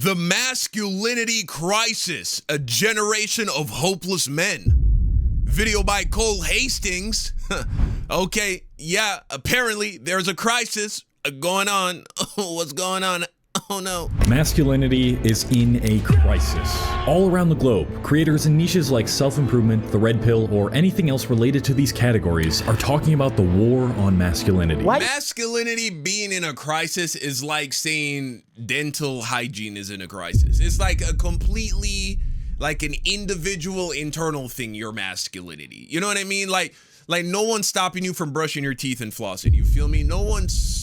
The Masculinity Crisis, a generation of hopeless men. Video by Cole Hastings. Okay, yeah, apparently there's a crisis going on. What's going on? Oh no. Masculinity is in a crisis. All around the globe, creators in niches like self-improvement, the red pill, or anything else related to these categories are talking about the war on masculinity. What? Masculinity being in a crisis is like saying dental hygiene is in a crisis. It's like a completely, like an individual internal thing, your masculinity. You know what I mean? Like no one's stopping you from brushing your teeth and flossing. You feel me? No one's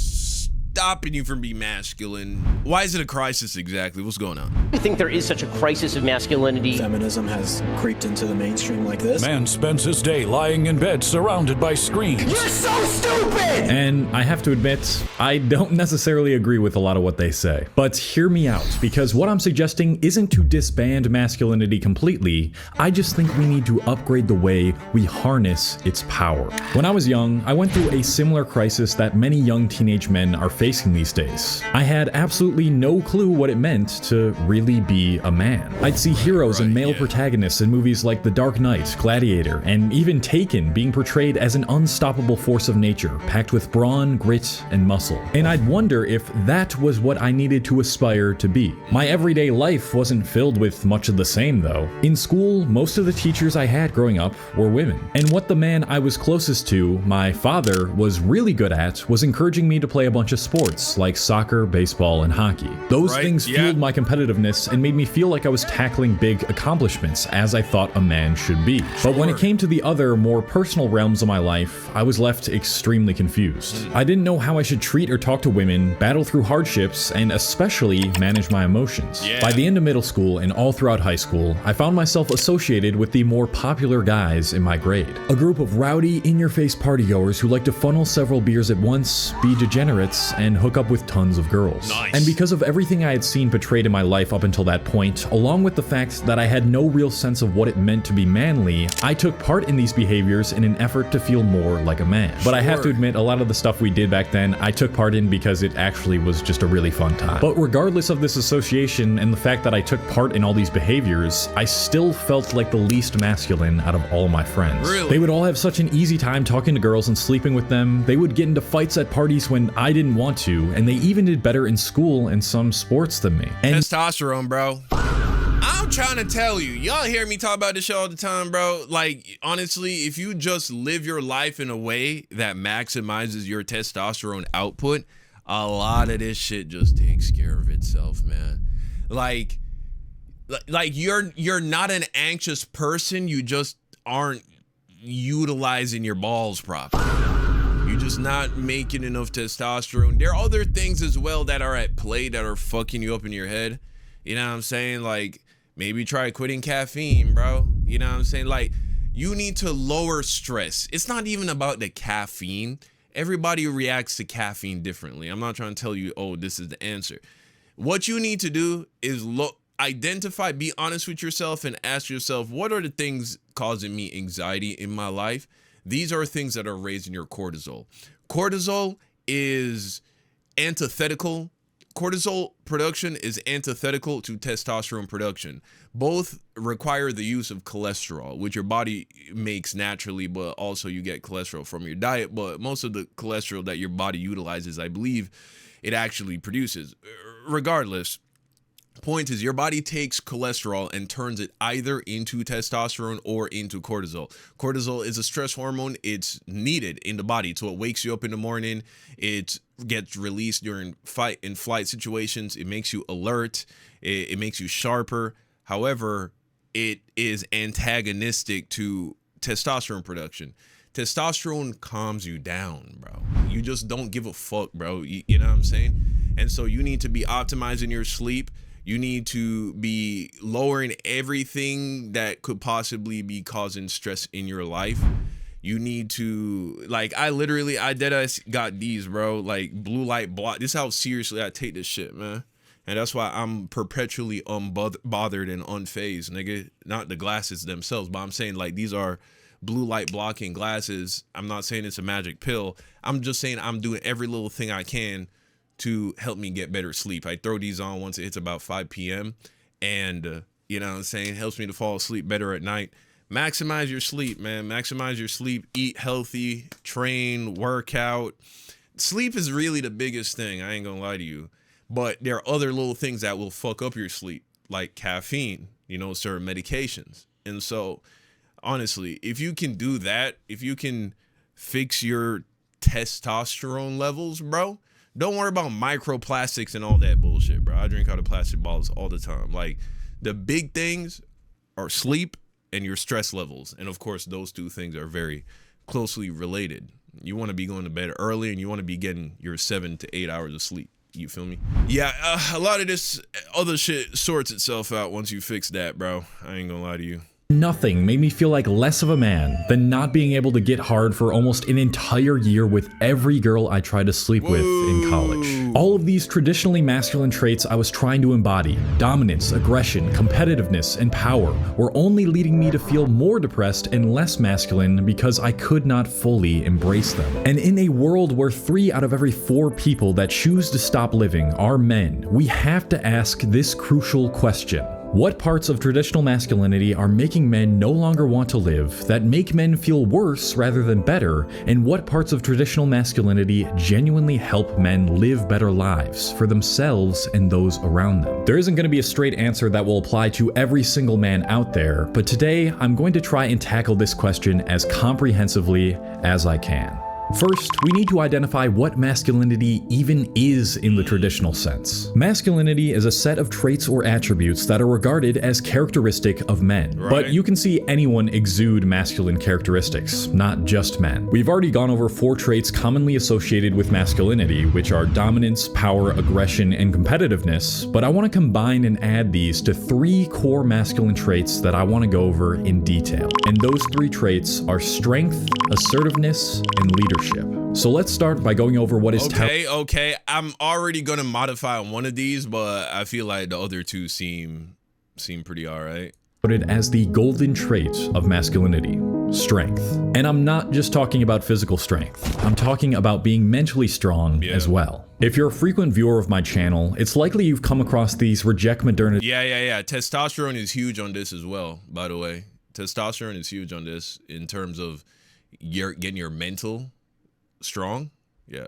stopping you from being masculine. Why is it a crisis exactly? What's going on? I think there is such a crisis of masculinity. Feminism has creeped into the mainstream like this. Man spends his day lying in bed surrounded by screens. You're so stupid! And I have to admit, I don't necessarily agree with a lot of what they say. But hear me out, because what I'm suggesting isn't to disband masculinity completely. I just think we need to upgrade the way we harness its power. When I was young, I went through a similar crisis that many young teenage men are facing these days. I had absolutely no clue what it meant to really be a man. I'd see heroes and male protagonists in movies like The Dark Knight, Gladiator, and even Taken being portrayed as an unstoppable force of nature, packed with brawn, grit, and muscle. And I'd wonder if that was what I needed to aspire to be. My everyday life wasn't filled with much of the same though. In school, most of the teachers I had growing up were women. And what the man I was closest to, my father, was really good at was encouraging me to play a bunch of sports like soccer, baseball, and hockey. Those things fueled my competitiveness and made me feel like I was tackling big accomplishments as I thought a man should be. But when it came to the other, more personal realms of my life, I was left extremely confused. I didn't know how I should treat or talk to women, battle through hardships, and especially manage my emotions. By the end of middle school and all throughout high school, I found myself associated with the more popular guys in my grade. A group of rowdy, in-your-face partygoers who like to funnel several beers at once, be degenerates, and hook up with tons of girls. And because of everything I had seen portrayed in my life up until that point, along with the fact that I had no real sense of what it meant to be manly, I took part in these behaviors in an effort to feel more like a man. But I have to admit, a lot of the stuff we did back then, I took part in because it actually was just a really fun time. But regardless of this association and the fact that I took part in all these behaviors, I still felt like the least masculine out of all my friends. They would all have such an easy time talking to girls and sleeping with them. They would get into fights at parties when I didn't want to, and they even did better in school and some sports than me. And testosterone, bro. I'm trying to tell you, y'all hear me talk about this shit all the time, bro. Like, honestly, if you just live your life in a way that maximizes your testosterone output, a lot of this shit just takes care of itself, man. Like you're not an anxious person, you just aren't utilizing your balls properly. You're just not making enough testosterone. There are other things as well that are at play that are fucking you up in your head. You know what I'm saying? Like, maybe try quitting caffeine, bro. You know what I'm saying? Like, you need to lower stress. It's not even about the caffeine. Everybody reacts to caffeine differently. I'm not trying to tell you, oh, this is the answer. What you need to do is identify, be honest with yourself, and ask yourself, what are the things causing me anxiety in my life? These are things that are raising your cortisol. Cortisol is antithetical. Cortisol production is antithetical to testosterone production. Both require the use of cholesterol, which your body makes naturally, but also you get cholesterol from your diet. But most of the cholesterol that your body utilizes, I believe, it actually produces. Regardless, point is, your body takes cholesterol and turns it either into testosterone or into cortisol. Cortisol is a stress hormone. It's needed in the body, so it wakes you up in the morning. It gets released during fight and flight situations. It makes you alert. It makes you sharper. However, it is antagonistic to testosterone production. Testosterone calms you down, bro. You just don't give a fuck, bro. You know what I'm saying? And so you need to be optimizing your sleep. You need to be lowering everything that could possibly be causing stress in your life. You need to, like, I deadass got these, bro, like blue light block. This is how seriously I take this shit, man. And that's why I'm perpetually unbothered and unfazed, nigga. Not the glasses themselves, but I'm saying, like, these are blue light blocking glasses. I'm not saying it's a magic pill. I'm just saying I'm doing every little thing I can to help me get better sleep. I throw these on once it hits about 5 p.m. and you know what I'm saying, helps me to fall asleep better at night. Maximize your sleep, man. Maximize your sleep. Eat healthy, train, work out. Sleep is really the biggest thing. I ain't gonna lie to you. But there are other little things that will fuck up your sleep, like caffeine, you know, certain medications. And so, honestly, if you can do that, if you can fix your testosterone levels, bro, don't worry about microplastics and all that bullshit, bro. I drink out of plastic bottles all the time. Like, the big things are sleep and your stress levels. And of course, those two things are very closely related. You want to be going to bed early and you want to be getting your 7 to 8 hours of sleep. You feel me? Yeah, a lot of this other shit sorts itself out once you fix that, bro. I ain't gonna lie to you. Nothing made me feel like less of a man than not being able to get hard for almost an entire year with every girl I tried to sleep with in college. All of these traditionally masculine traits I was trying to embody, dominance, aggression, competitiveness, and power, were only leading me to feel more depressed and less masculine because I could not fully embrace them. And in a world where 3 out of every 4 people that choose to stop living are men, we have to ask this crucial question. What parts of traditional masculinity are making men no longer want to live, that make men feel worse rather than better, and what parts of traditional masculinity genuinely help men live better lives for themselves and those around them? There isn't going to be a straight answer that will apply to every single man out there, but today I'm going to try and tackle this question as comprehensively as I can. First, we need to identify what masculinity even is in the traditional sense. Masculinity is a set of traits or attributes that are regarded as characteristic of men. Right. But you can see anyone exude masculine characteristics, not just men. We've already gone over 4 traits commonly associated with masculinity, which are dominance, power, aggression, and competitiveness, but I want to combine and add these to 3 core masculine traits that I want to go over in detail. And those 3 traits are strength, assertiveness, and leadership. So let's start by going over what is Okay. I'm already gonna modify one of these, but I feel like the other 2 seem pretty alright. touted as the golden trait of masculinity: strength. And I'm not just talking about physical strength. I'm talking about being mentally strong as well. If you're a frequent viewer of my channel, it's likely you've come across these reject modernity. Yeah. Testosterone is huge on this as well, by the way. Testosterone is huge on this in terms of getting your mental strong. Yeah.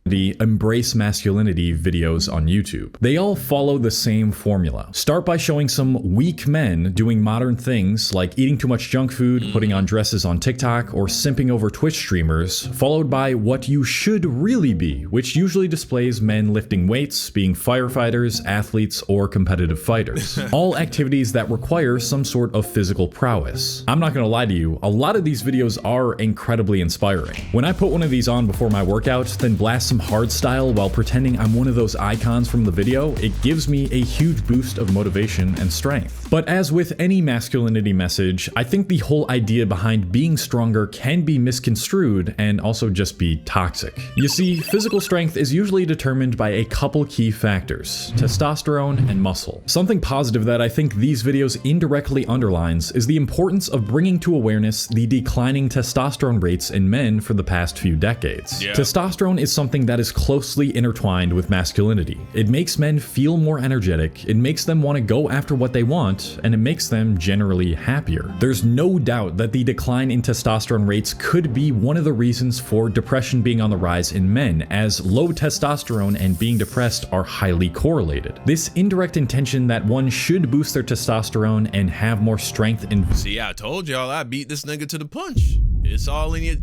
The embrace masculinity videos on YouTube. They all follow the same formula. Start by showing some weak men doing modern things like eating too much junk food, putting on dresses on TikTok, or simping over Twitch streamers, followed by what you should really be, which usually displays men lifting weights, being firefighters, athletes, or competitive fighters. All activities that require some sort of physical prowess. I'm not gonna lie to you, a lot of these videos are incredibly inspiring. When I put one of these on before my workout, then blast some hard style while pretending I'm one of those icons from the video, it gives me a huge boost of motivation and strength. But as with any masculinity message, I think the whole idea behind being stronger can be misconstrued and also just be toxic. You see, physical strength is usually determined by a couple key factors: testosterone and muscle. Something positive that I think these videos indirectly underlines is the importance of bringing to awareness the declining testosterone rates in men for the past few decades. Testosterone is something that is closely intertwined with masculinity. It makes men feel more energetic, it makes them want to go after what they want, and it makes them generally happier. There's no doubt that the decline in testosterone rates could be one of the reasons for depression being on the rise in men, as low testosterone and being depressed are highly correlated. This indirect intention that one should boost their testosterone and have more strength in— See, I told y'all I beat this nigga to the punch. It's all in your—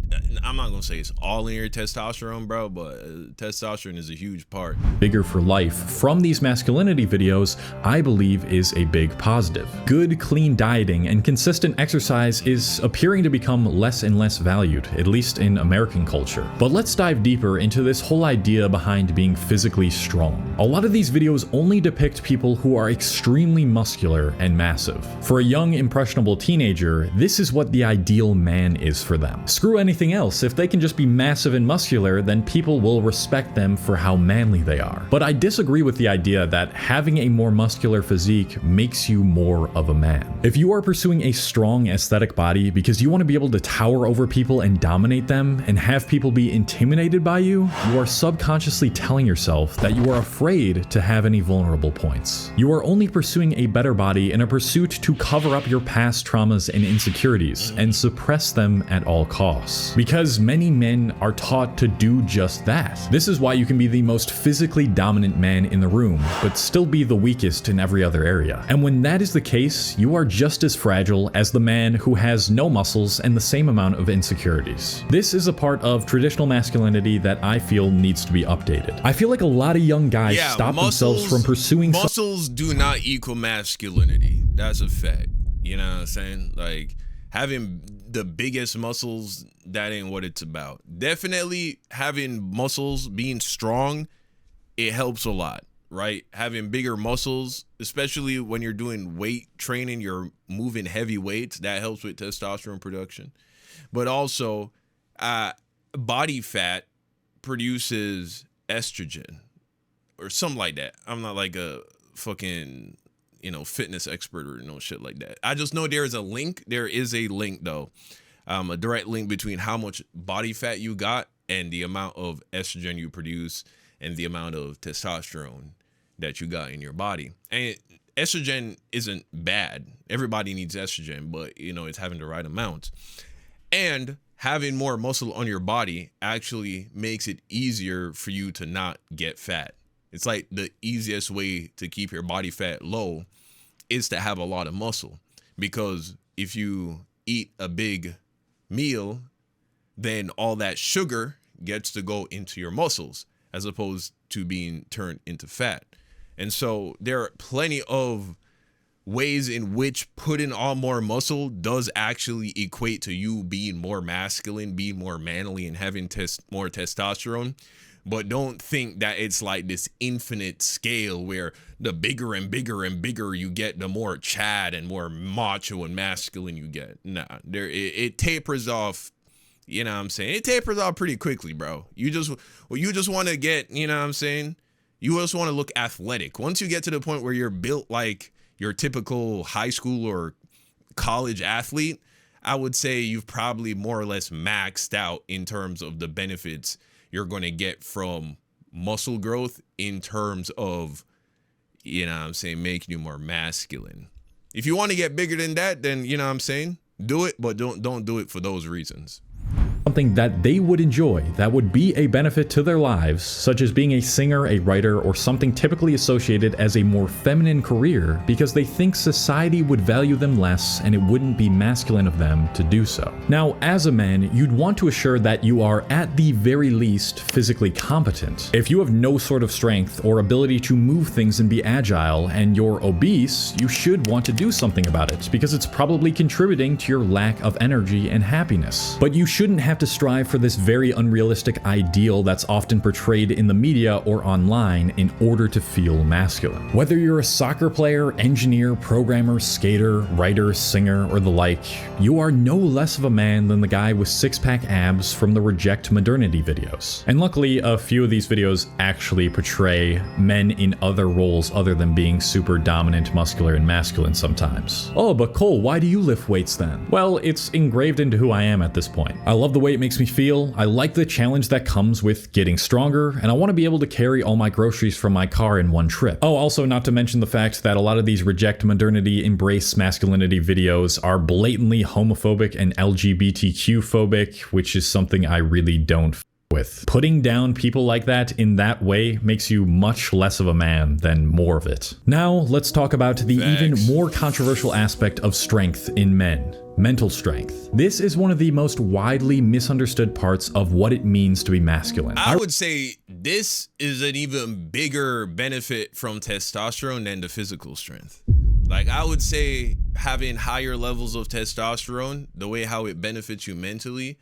I'm not gonna say it's all in your testosterone, bro, but testosterone is a huge part. Bigger for life from these masculinity videos, I believe is a big positive. Good, clean dieting and consistent exercise is appearing to become less and less valued, at least in American culture. But let's dive deeper into this whole idea behind being physically strong. A lot of these videos only depict people who are extremely muscular and massive. For a young, impressionable teenager, this is what the ideal man is for them. Screw anything else. If they can just be massive and muscular, then people will respect them for how manly they are. But I disagree with the idea that having a more muscular physique makes you more of a man. If you are pursuing a strong aesthetic body because you want to be able to tower over people and dominate them and have people be intimidated by you, you are subconsciously telling yourself that you are afraid to have any vulnerable points. You are only pursuing a better body in a pursuit to cover up your past traumas and insecurities and suppress them at all costs. Because many men are taught to do just that. This is why you can be the most physically dominant man in the room, but still be the weakest in every other area. And when that is the case, you are just as fragile as the man who has no muscles and the same amount of insecurities. This is a part of traditional masculinity that I feel needs to be updated. I feel like a lot of young guys stop themselves from pursuing muscles do not equal masculinity. That's a fact. You know what I'm saying? Like, having the biggest muscles, that ain't what it's about. Definitely having muscles, being strong, it helps a lot, right? Having bigger muscles, especially when you're doing weight training, you're moving heavy weights, that helps with testosterone production. But also, body fat produces estrogen or something like that. I'm not like a fucking, fitness expert or no shit like that. I just know there is a link. There is a link though, a direct link between how much body fat you got and the amount of estrogen you produce and the amount of testosterone that you got in your body. And estrogen isn't bad. Everybody needs estrogen, but it's having the right amount. And having more muscle on your body actually makes it easier for you to not get fat. It's like the easiest way to keep your body fat low is to have a lot of muscle, because if you eat a big meal, then all that sugar gets to go into your muscles as opposed to being turned into fat. And so there are plenty of ways in which putting on more muscle does actually equate to you being more masculine, being more manly, and having more testosterone. But don't think that it's like this infinite scale where the bigger and bigger and bigger you get, the more Chad and more macho and masculine you get. Nah, it tapers off. You know what I'm saying? It tapers off pretty quickly, bro. You just want to get, you know what I'm saying? You just want to look athletic. Once you get to the point where you're built like your typical high school or college athlete, I would say you've probably more or less maxed out in terms of the benefits you're going to get from muscle growth in terms of, you know what I'm saying, making you more masculine. If you want to get bigger than that, then, you know what I'm saying, do it, but don't do it for those reasons. Something that they would enjoy, that would be a benefit to their lives, such as being a singer, a writer, or something typically associated as a more feminine career, because they think society would value them less and it wouldn't be masculine of them to do so. Now, as a man, you'd want to assure that you are at the very least physically competent. If you have no sort of strength or ability to move things and be agile, and you're obese, you should want to do something about it, because it's probably contributing to your lack of energy and happiness. But you shouldn't have to strive for this very unrealistic ideal that's often portrayed in the media or online in order to feel masculine. Whether you're a soccer player, engineer, programmer, skater, writer, singer, or the like, you are no less of a man than the guy with six-pack abs from the Reject Modernity videos. And luckily, a few of these videos actually portray men in other roles other than being super dominant, muscular, and masculine sometimes. Oh, but Cole, why do you lift weights then? Well, it's engraved into who I am at this point. I love the way it makes me feel, I like the challenge that comes with getting stronger, and I want to be able to carry all my groceries from my car in one trip. Oh, also not to mention the fact that a lot of these Reject Modernity, Embrace Masculinity videos are blatantly homophobic and LGBTQ phobic, which is something I really don't with. Putting down people like that in that way makes you much less of a man than more of it. Now, let's talk about the even more controversial aspect of strength in men. Mental strength. This is one of the most widely misunderstood parts of what it means to be masculine. I would say this is an even bigger benefit from testosterone than the physical strength. Like, I would say having higher levels of testosterone, the way how it benefits you mentally,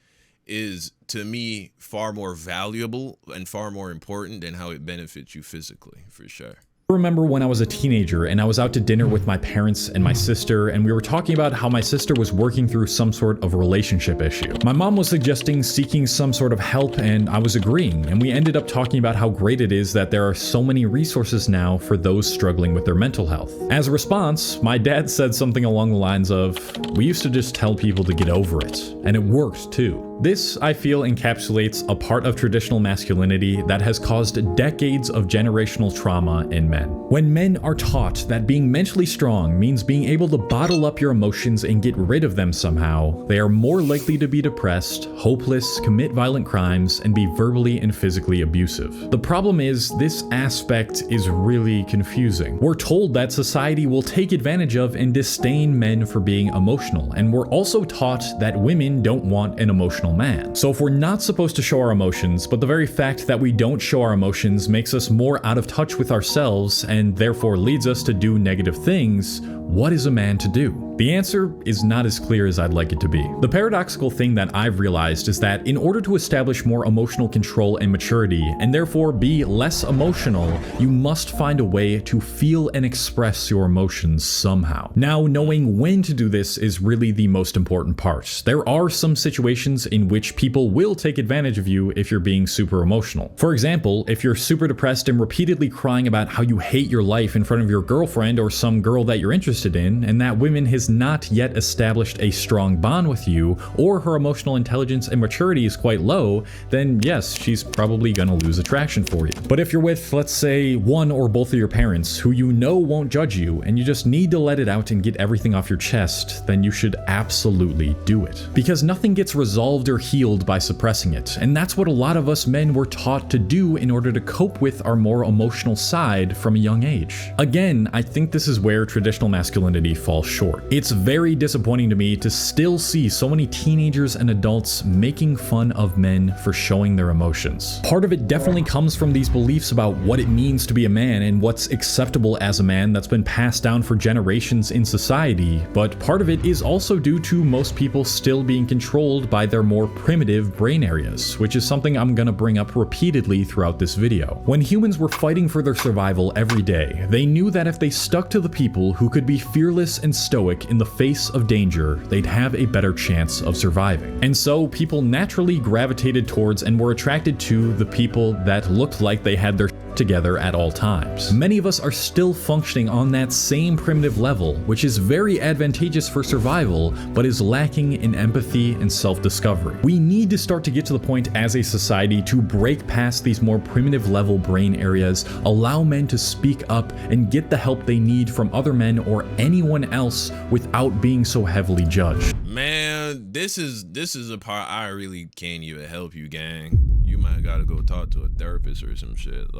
is to me far more valuable and far more important than how it benefits you physically, for sure. I remember when I was a teenager and I was out to dinner with my parents and my sister, and we were talking about how my sister was working through some sort of relationship issue. My mom was suggesting seeking some sort of help, and I was agreeing, and we ended up talking about how great it is that there are so many resources now for those struggling with their mental health. As a response, my dad said something along the lines of, "We used to just tell people to get over it, and it worked too." This, I feel, encapsulates a part of traditional masculinity that has caused decades of generational trauma in men. When men are taught that being mentally strong means being able to bottle up your emotions and get rid of them somehow, they are more likely to be depressed, hopeless, commit violent crimes, and be verbally and physically abusive. The problem is, this aspect is really confusing. We're told that society will take advantage of and disdain men for being emotional, and we're also taught that women don't want an emotional man. So if we're not supposed to show our emotions, but the very fact that we don't show our emotions makes us more out of touch with ourselves and therefore leads us to do negative things, what is a man to do? The answer is not as clear as I'd like it to be. The paradoxical thing that I've realized is that in order to establish more emotional control and maturity, and therefore be less emotional, you must find a way to feel and express your emotions somehow. Now, knowing when to do this is really the most important part. There are some situations in which people will take advantage of you if you're being super emotional. For example, if you're super depressed and repeatedly crying about how you hate your life in front of your girlfriend or some girl that you're interested in, and that woman has not yet established a strong bond with you, or her emotional intelligence and maturity is quite low, then yes, she's probably gonna lose attraction for you. But if you're with, let's say, one or both of your parents who you know won't judge you, and you just need to let it out and get everything off your chest, then you should absolutely do it. Because nothing gets resolved or healed by suppressing it, and that's what a lot of us men were taught to do in order to cope with our more emotional side from a young age. Again, I think this is where traditional masculinity falls short. It's very disappointing to me to still see so many teenagers and adults making fun of men for showing their emotions. Part of it definitely comes from these beliefs about what it means to be a man and what's acceptable as a man that's been passed down for generations in society, but part of it is also due to most people still being controlled by their more primitive brain areas, which is something I'm gonna bring up repeatedly throughout this video. When humans were fighting for their survival every day, they knew that if they stuck to the people who could be fearless and stoic in the face of danger, they'd have a better chance of surviving. And so people naturally gravitated towards and were attracted to the people that looked like they had their together at all times. Many of us are still functioning on that same primitive level, which is very advantageous for survival, but is lacking in empathy and self-discovery. We need to start to get to the point as a society to break past these more primitive level brain areas, allow men to speak up, and get the help they need from other men or anyone else without being so heavily judged. Man, this is a part I really can't even help you, gang. You might gotta go talk to a therapist or some shit.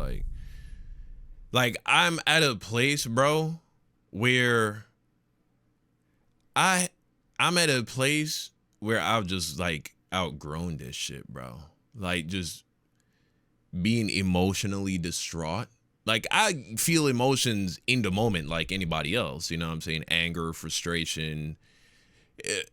Like I'm at a place, bro, where I'm at a place where I've just like outgrown this shit, bro. Like just being emotionally distraught. Like I feel emotions in the moment like anybody else, you know what I'm saying? Anger, frustration,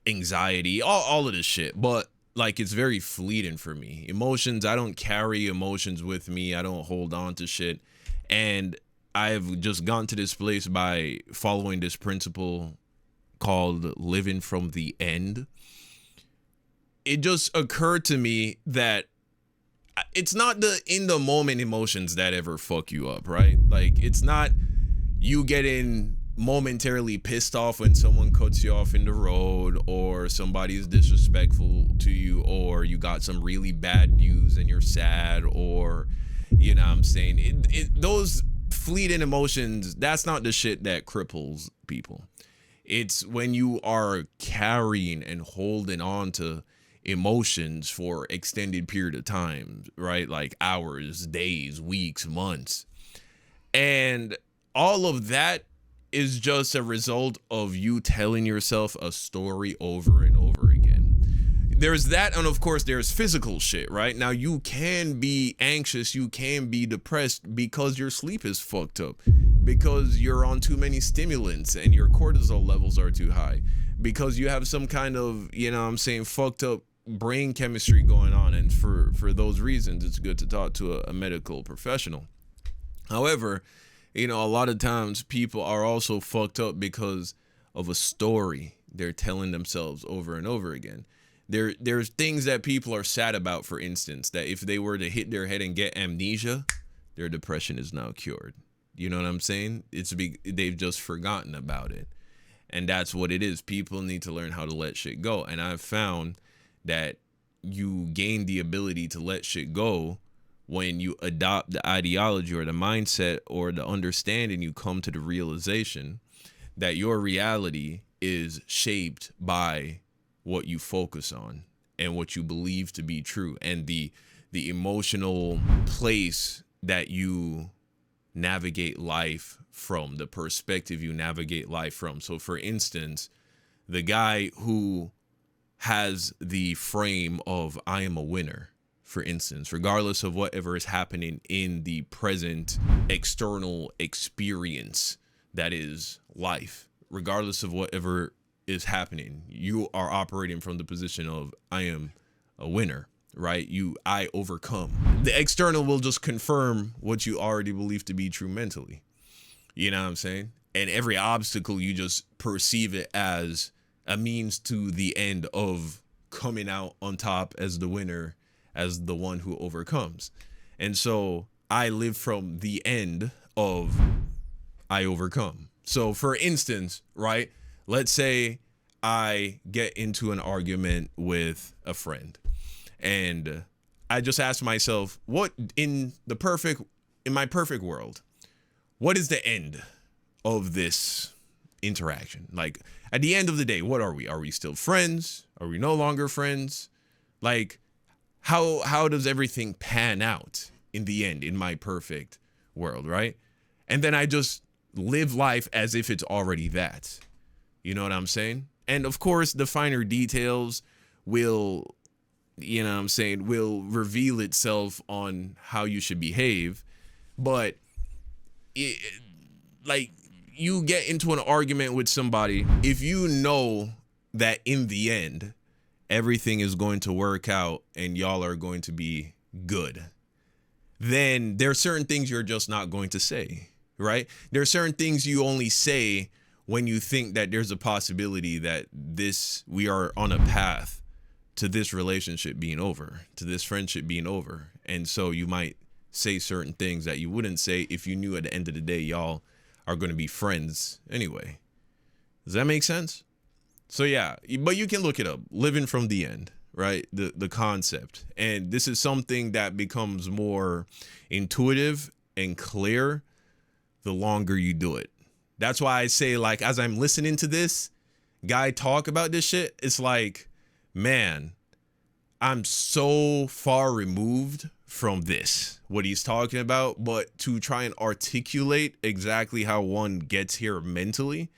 anxiety, all of this shit. But like it's very fleeting for me. Emotions, I don't carry emotions with me. I don't hold on to shit. And I've just gone to this place by following this principle called living from the end. It just occurred to me that it's not the in the moment emotions that ever fuck you up, right? Like it's not you getting momentarily pissed off when someone cuts you off in the road, or somebody's disrespectful to you, or you got some really bad news and you're sad, or you know what I'm saying, those fleeting emotions, that's not the shit that cripples people. It's when you are carrying and holding on to emotions for extended period of time, right? Like hours, days, weeks, months. And all of that is just a result of you telling yourself a story over and over again. There's that, and of course there's physical shit, right? Now you can be anxious, you can be depressed because your sleep is fucked up, because you're on too many stimulants and your cortisol levels are too high, because you have some kind of, you know what I'm saying, fucked up brain chemistry going on, and for those reasons it's good to talk to a medical professional. However, you know, a lot of times people are also fucked up because of a story they're telling themselves over and over again. There's things that people are sad about, for instance, that if they were to hit their head and get amnesia, their depression is now cured. You know what I'm saying? They've just forgotten about it. And that's what it is. People need to learn how to let shit go. And I've found that you gain the ability to let shit go when you adopt the ideology or the mindset or the understanding. You come to the realization that your reality is shaped by what you focus on and what you believe to be true, and the emotional place that you navigate life from, the perspective you navigate life from. So for instance, the guy who has the frame of I am a winner, for instance, regardless of whatever is happening in the present external experience that is life, regardless of whatever is happening, you are operating from the position of I am a winner, right? I overcome. The external will just confirm what you already believe to be true mentally. You know what I'm saying? And every obstacle, you just perceive it as a means to the end of coming out on top as the winner, as the one who overcomes. And so I live from the end of I overcome. So for instance, right, let's say I get into an argument with a friend and I just ask myself, what in my perfect world, what is the end of this interaction? Like, at the end of the day, what are we? Are we still friends? Are we no longer friends? Like, how does everything pan out in the end in my perfect world, right? And then I just live life as if it's already that. You know what I'm saying? And of course, the finer details will, you know what I'm saying, will reveal itself on how you should behave. But like, you get into an argument with somebody, if you know that in the end, everything is going to work out and y'all are going to be good, then there are certain things you're just not going to say, right? There are certain things you only say when you think that there's a possibility that we are on a path to this relationship being over, to this friendship being over. And so you might say certain things that you wouldn't say if you knew at the end of the day y'all are going to be friends anyway. Does that make sense? So yeah, but you can look it up, living from the end, right? The concept. And this is something that becomes more intuitive and clear the longer you do it. That's why I say, like, as I'm listening to this guy talk about this shit, it's like, man, I'm so far removed from this, what he's talking about, but to try and articulate exactly how one gets here mentally,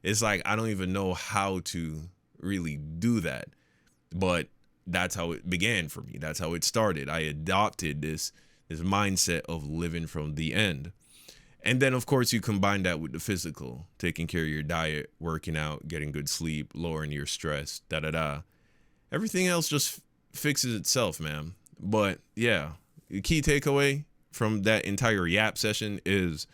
it's like, I don't even know how to really do that. But that's how it began for me. That's how it started. I adopted this mindset of living from the end. And then, of course, you combine that with the physical, taking care of your diet, working out, getting good sleep, lowering your stress, Everything else just fixes itself, man. But yeah, the key takeaway from that entire yap session is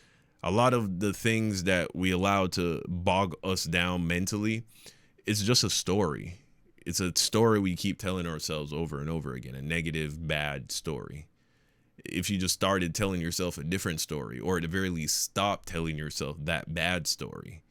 a lot of the things that we allow to bog us down mentally, it's just a story. It's a story we keep telling ourselves over and over again, a negative, bad story. If you just started telling yourself a different story, or at the very least stop telling yourself that bad story,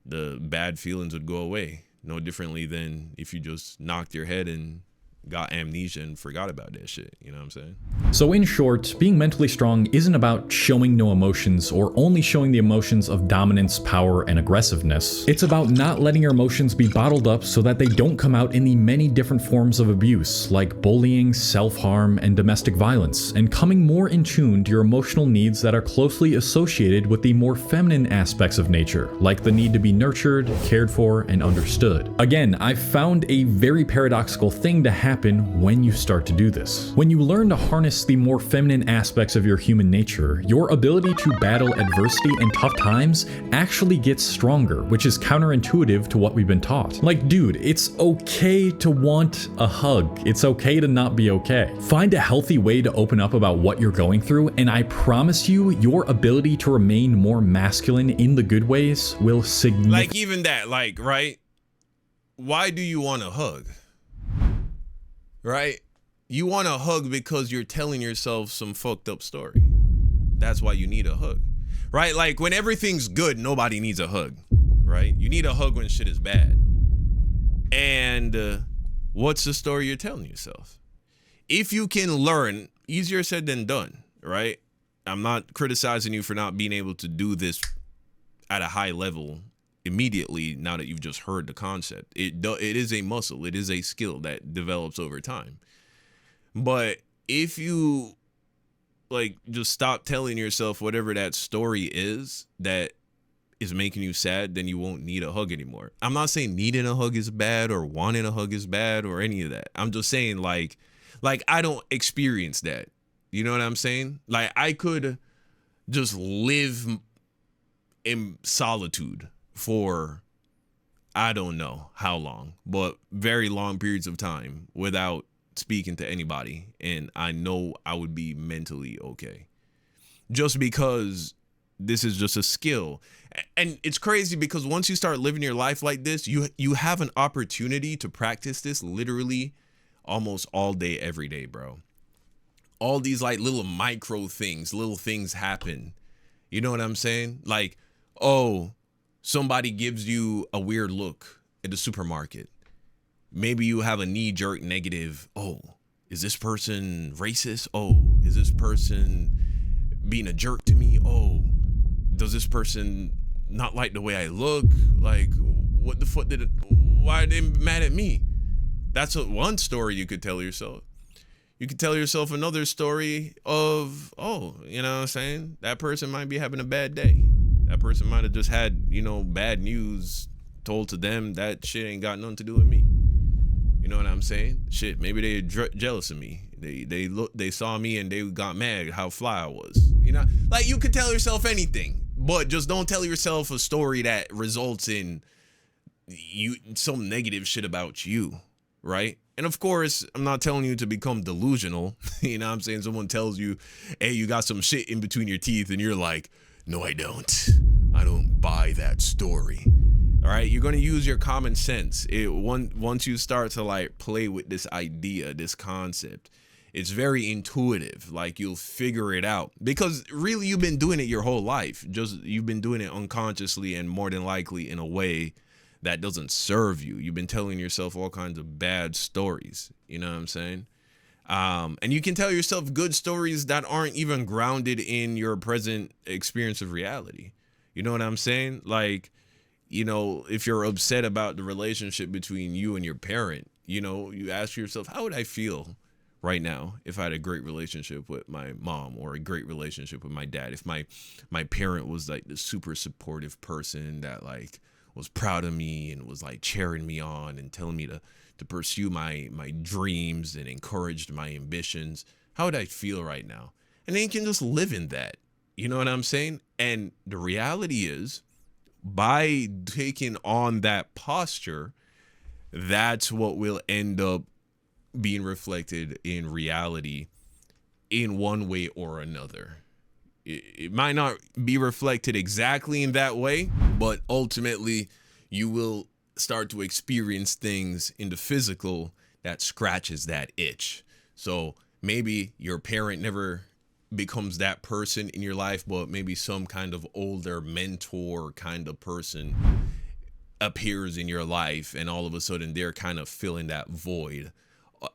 the bad feelings would go away. No differently than if you just knocked your head and got amnesia and forgot about that shit. You know what I'm saying? So in short, being mentally strong isn't about showing no emotions or only showing the emotions of dominance, power, and aggressiveness. It's about not letting your emotions be bottled up so that they don't come out in the many different forms of abuse, like bullying, self-harm, and domestic violence, and coming more in tune to your emotional needs that are closely associated with the more feminine aspects of nature, like the need to be nurtured, cared for, and understood. Again, I've found a very paradoxical thing to happen happen when you start to do this. When you learn to harness the more feminine aspects of your human nature, your ability to battle adversity and tough times actually gets stronger, which is counterintuitive to what we've been taught. Like, dude, it's okay to want a hug. It's okay to not be okay. Find a healthy way to open up about what you're going through, and I promise you, your ability to remain more masculine in the good ways will significantly. Like, even that, like, right? Why do you want a hug? Right? You want a hug because you're telling yourself some fucked up story. That's why you need a hug. Right? Like, when everything's good, nobody needs a hug. Right? You need a hug when shit is bad. And what's the story you're telling yourself? If you can learn, easier said than done, right? I'm not criticizing you for not being able to do this at a high level immediately now that you've just heard the concept. It is a muscle. It is a skill that develops over time. But if you like just stop telling yourself whatever that story is that is making you sad, then you won't need a hug anymore. I'm not saying needing a hug is bad or wanting a hug is bad or any of that. I'm just saying like I don't experience that. You know what I'm saying? Like, I could just live in solitude for, I don't know how long, but very long periods of time without speaking to anybody. And I know I would be mentally okay. Just because this is just a skill. And it's crazy because once you start living your life like this, you have an opportunity to practice this literally almost all day, every day, bro. All these like little micro things, little things happen. You know what I'm saying? Like, oh, somebody gives you a weird look at the supermarket. Maybe you have a knee-jerk negative. Oh, is this person racist? Oh, is this person being a jerk to me? Oh, does this person not like the way I look? Like, what the fuck why are they mad at me? That's one story you could tell yourself. You could tell yourself another story of, oh, you know what I'm saying? That person might be having a bad day. That person might have just had, you know, bad news told to them. That shit ain't got nothing to do with me. You know what I'm saying? Shit, maybe they're jealous of me. They saw me and they got mad how fly I was. You know, like, you could tell yourself anything, but just don't tell yourself a story that results in some negative shit about you, right? And of course, I'm not telling you to become delusional. You know what I'm saying? Someone tells you, hey, you got some shit in between your teeth, and you're like, no, I don't. I don't buy that story. All right, you're going to use your common sense. Once you start to like play with this idea, this concept, it's very intuitive. Like, you'll figure it out because really you've been doing it your whole life. Just you've been doing it unconsciously and more than likely in a way that doesn't serve you. You've been telling yourself all kinds of bad stories. You know what I'm saying? And you can tell yourself good stories that aren't even grounded in your present experience of reality. You know what I'm saying? Like, you know, if you're upset about the relationship between you and your parent, you know, you ask yourself, how would I feel right now if I had a great relationship with my mom or a great relationship with my dad? If my parent was like the super supportive person that like was proud of me and was like cheering me on and telling me to pursue my dreams and encouraged my ambitions, how would I feel right now? And then you can just live in that. You know what I'm saying? And the reality is, by taking on that posture, that's what will end up being reflected in reality in one way or another. It might not be reflected exactly in that way, but ultimately you will start to experience things in the physical that scratches that itch. So maybe your parent never becomes that person in your life, but maybe some kind of older mentor kind of person appears in your life, and all of a sudden they're kind of filling that void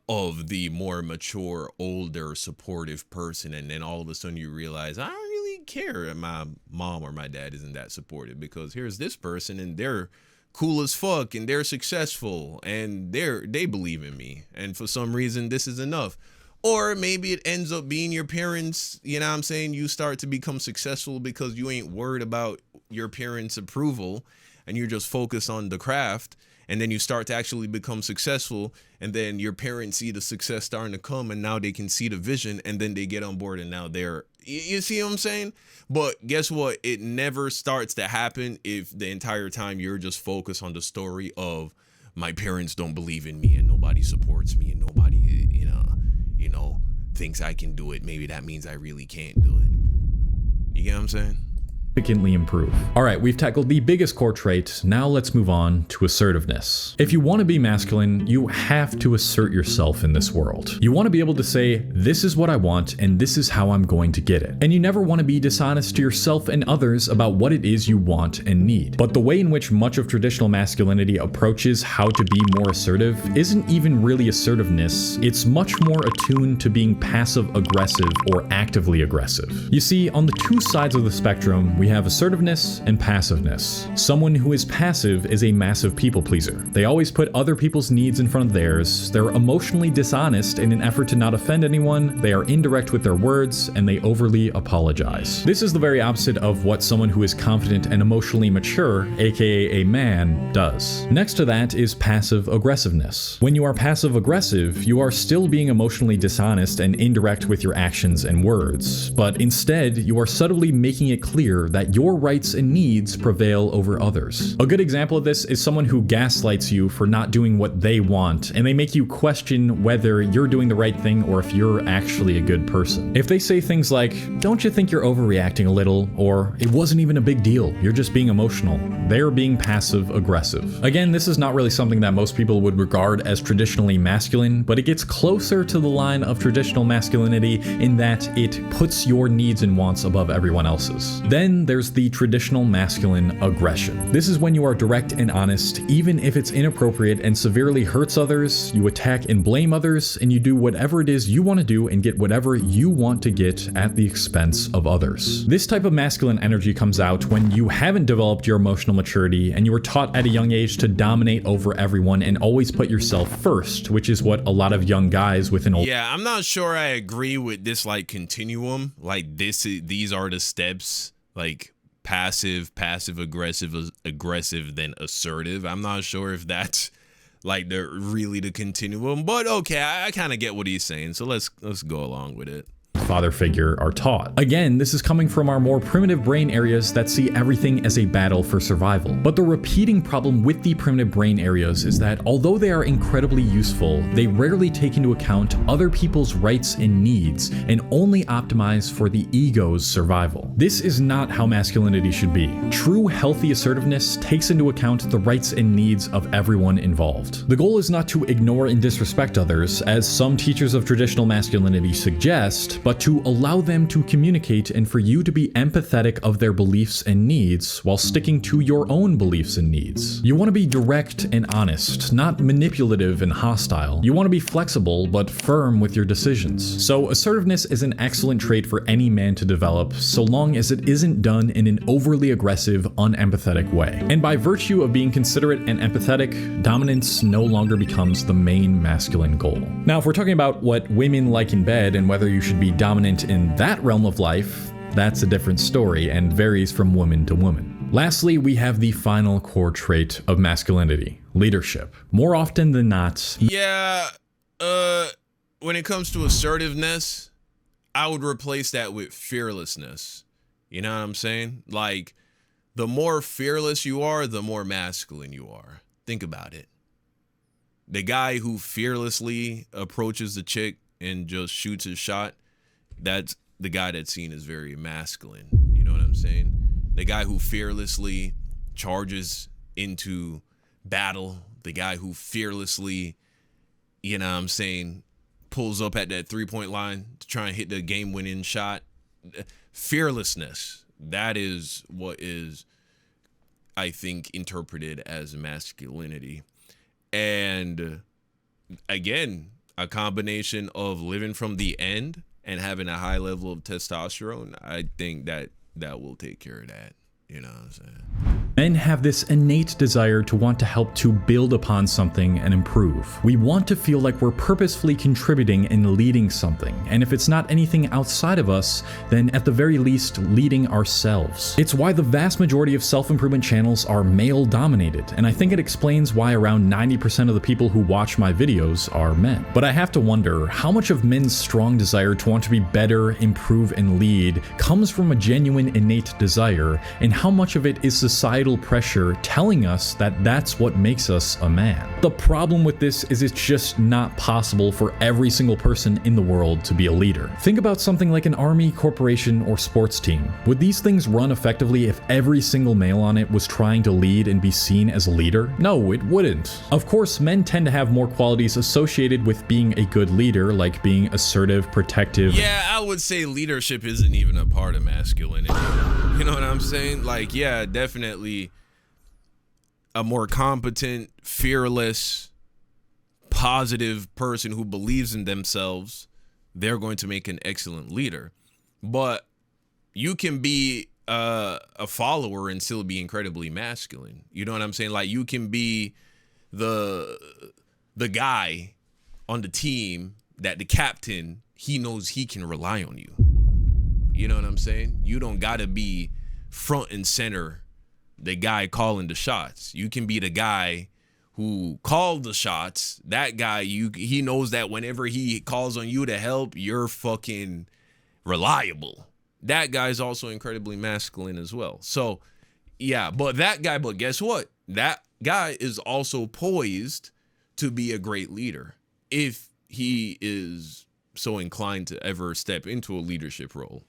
of the more mature, older, supportive person. And then all of a sudden you realize, I don't really care if my mom or my dad isn't that supportive, because here's this person and they're cool as fuck and they're successful and they believe in me, and for some reason this is enough. Or maybe it ends up being your parents, you know what I'm saying? You start to become successful because you ain't worried about your parents' approval and you're just focused on the craft. and then you start to actually become successful, and then your parents see the success starting to come, and now they can see the vision, and then they get on board, and now they're, you see what I'm saying? But guess what? It never starts to happen if the entire time you're just focused on the story of my parents don't believe in me and nobody supports me and nobody, thinks I can do it. Maybe that means I really can't do it. You get what I'm saying? Significantly improve. All right, we've tackled the biggest core trait. Now let's move on to assertiveness. If you want to be masculine, you have to assert yourself in this world. You want to be able to say, this is what I want and this is how I'm going to get it. And you never want to be dishonest to yourself and others about what it is you want and need. But the way in which much of traditional masculinity approaches how to be more assertive isn't even really assertiveness. It's much more attuned to being passive aggressive or actively aggressive. You see, on the two sides of the spectrum, we have assertiveness and passiveness. Someone who is passive is a massive people pleaser. They always put other people's needs in front of theirs. They're emotionally dishonest in an effort to not offend anyone. They are indirect with their words, and they overly apologize. This is the very opposite of what someone who is confident and emotionally mature, aka a man, does. Next to that is passive aggressiveness. When you are passive aggressive, you are still being emotionally dishonest and indirect with your actions and words, but instead you are subtly making it clear that your rights and needs prevail over others. A good example of this is someone who gaslights you for not doing what they want, and they make you question whether you're doing the right thing or if you're actually a good person. If they say things like, don't you think you're overreacting a little, or it wasn't even a big deal, you're just being emotional, they're being passive aggressive. Again, this is not really something that most people would regard as traditionally masculine, but it gets closer to the line of traditional masculinity in that it puts your needs and wants above everyone else's. Then there's the traditional masculine aggression. This is when you are direct and honest, even if it's inappropriate and severely hurts others. You attack and blame others, and you do whatever it is you want to do and get whatever you want to get at the expense of others. This type of masculine energy comes out when you haven't developed your emotional maturity and you were taught at a young age to dominate over everyone and always put yourself first, which is what a lot of young guys with an old— Yeah, I'm not sure I agree with this like continuum. Like these are the steps, like passive, aggressive, then assertive. I'm not sure if that's like the continuum, but okay, I kind of get what he's saying. So let's go along with it. Father figure are taught. Again, this is coming from our more primitive brain areas that see everything as a battle for survival. But the repeating problem with the primitive brain areas is that although they are incredibly useful, they rarely take into account other people's rights and needs and only optimize for the ego's survival. This is not how masculinity should be. True healthy assertiveness takes into account the rights and needs of everyone involved. The goal is not to ignore and disrespect others, as some teachers of traditional masculinity suggest, but to allow them to communicate and for you to be empathetic of their beliefs and needs while sticking to your own beliefs and needs. You want to be direct and honest, not manipulative and hostile. You want to be flexible but firm with your decisions. So assertiveness is an excellent trait for any man to develop, so long as it isn't done in an overly aggressive, unempathetic way. And by virtue of being considerate and empathetic, dominance no longer becomes the main masculine goal. Now, if we're talking about what women like in bed and whether you should be dominant in that realm of life, that's a different story and varies from woman to woman. Lastly, we have the final core trait of masculinity, leadership. More often than not, yeah, when it comes to assertiveness, I would replace that with fearlessness. You know what I'm saying? Like, the more fearless you are, the more masculine you are. Think about it. The guy who fearlessly approaches the chick and just shoots his shot, that's the guy that's seen as very masculine. You know what I'm saying? The guy who fearlessly charges into battle, the guy who fearlessly, you know what I'm saying, pulls up at that 3-point line to try and hit the game-winning shot. Fearlessness, that is what is, I think, interpreted as masculinity. And again, a combination of living from the end and having a high level of testosterone, I think that will take care of that. You know what I'm saying? Men have this innate desire to want to help to build upon something and improve. We want to feel like we're purposefully contributing and leading something, and if it's not anything outside of us, then at the very least leading ourselves. It's why the vast majority of self-improvement channels are male dominated, and I think it explains why around 90% of the people who watch my videos are men. But I have to wonder, how much of men's strong desire to want to be better, improve, and lead comes from a genuine innate desire, and how much of it is societal pressure telling us that that's what makes us a man? The problem with this is it's just not possible for every single person in the world to be a leader. Think about something like an army, corporation, or sports team. Would these things run effectively if every single male on it was trying to lead and be seen as a leader? No, it wouldn't. Of course, men tend to have more qualities associated with being a good leader, like being assertive, protective. Yeah, I would say leadership isn't even a part of masculinity. You know what I'm saying? Like, yeah, definitely a more competent, fearless, positive person who believes in themselves, they're going to make an excellent leader. But you can be a follower and still be incredibly masculine. You know what I'm saying? Like, you can be the guy on the team that the captain, he knows he can rely on you. You know what I'm saying? You don't gotta be front and center, the guy calling the shots. You can be the guy who called the shots. That guy, he knows that whenever he calls on you to help, you're fucking reliable. That guy's also incredibly masculine as well. So yeah, but guess what? That guy is also poised to be a great leader if he is so inclined to ever step into a leadership role.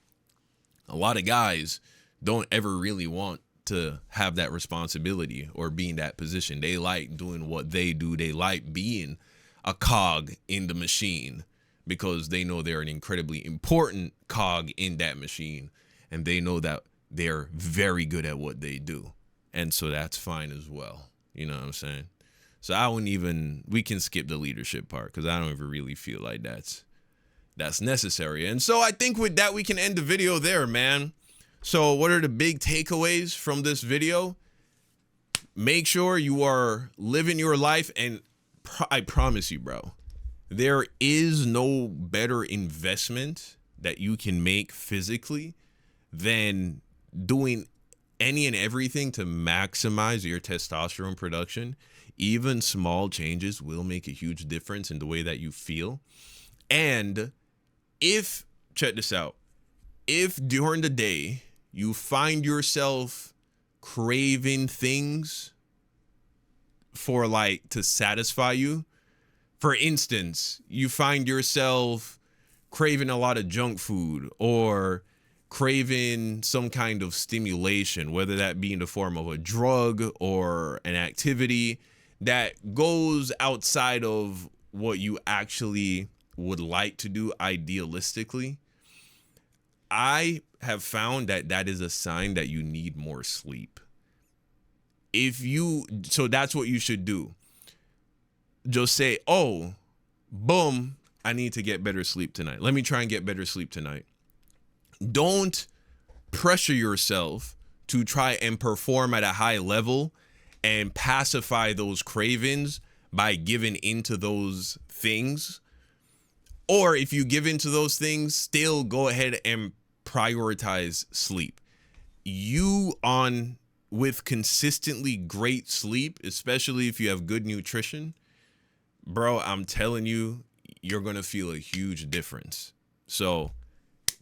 A lot of guys don't ever really want to have that responsibility or be in that position. They like doing what they do. They like being a cog in the machine because they know they're an incredibly important cog in that machine, and they know that they're very good at what they do. And so that's fine as well. You know what I'm saying? So we can skip the leadership part because I don't even really feel like that's necessary. And so I think with that, we can end the video there, man. So what are the big takeaways from this video? Make sure you are living your life. And I promise you, bro, there is no better investment that you can make physically than doing any and everything to maximize your testosterone production. Even small changes will make a huge difference in the way that you feel. And check this out, if during the day you find yourself craving things to satisfy you, for instance, you find yourself craving a lot of junk food or craving some kind of stimulation, whether that be in the form of a drug or an activity that goes outside of what you actually would like to do idealistically, I have found that is a sign that you need more sleep. So that's what you should do. Just say, oh, boom, I need to get better sleep tonight. Let me try and get better sleep tonight. Don't pressure yourself to try and perform at a high level and pacify those cravings by giving into those things. Or if you give into those things, still go ahead and prioritize sleep. With consistently great sleep, especially if you have good nutrition, bro, I'm telling you, you're going to feel a huge difference. So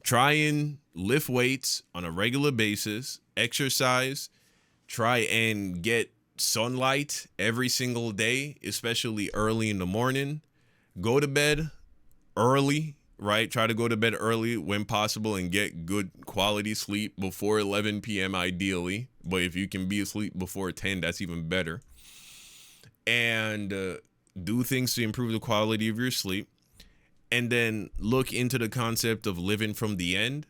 try and lift weights on a regular basis, exercise, try and get sunlight every single day, especially early in the morning. Go to bed early, right? Try to go to bed early when possible and get good quality sleep before 11 p.m. ideally. But if you can be asleep before 10, that's even better. And do things to improve the quality of your sleep. And then look into the concept of living from the end.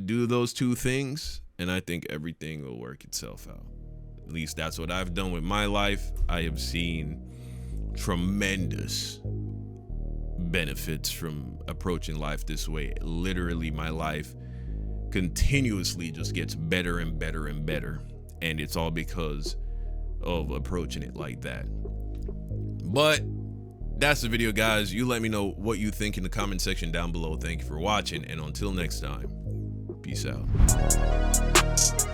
Do those two things, and I think everything will work itself out. At least that's what I've done with my life. I have seen tremendous benefits from approaching life this way. Literally, my life continuously just gets better and better and better. and it's all because of approaching it like that. But that's the video, guys. You let me know what you think in the comment section down below. Thank you for watching, and until next time, peace out.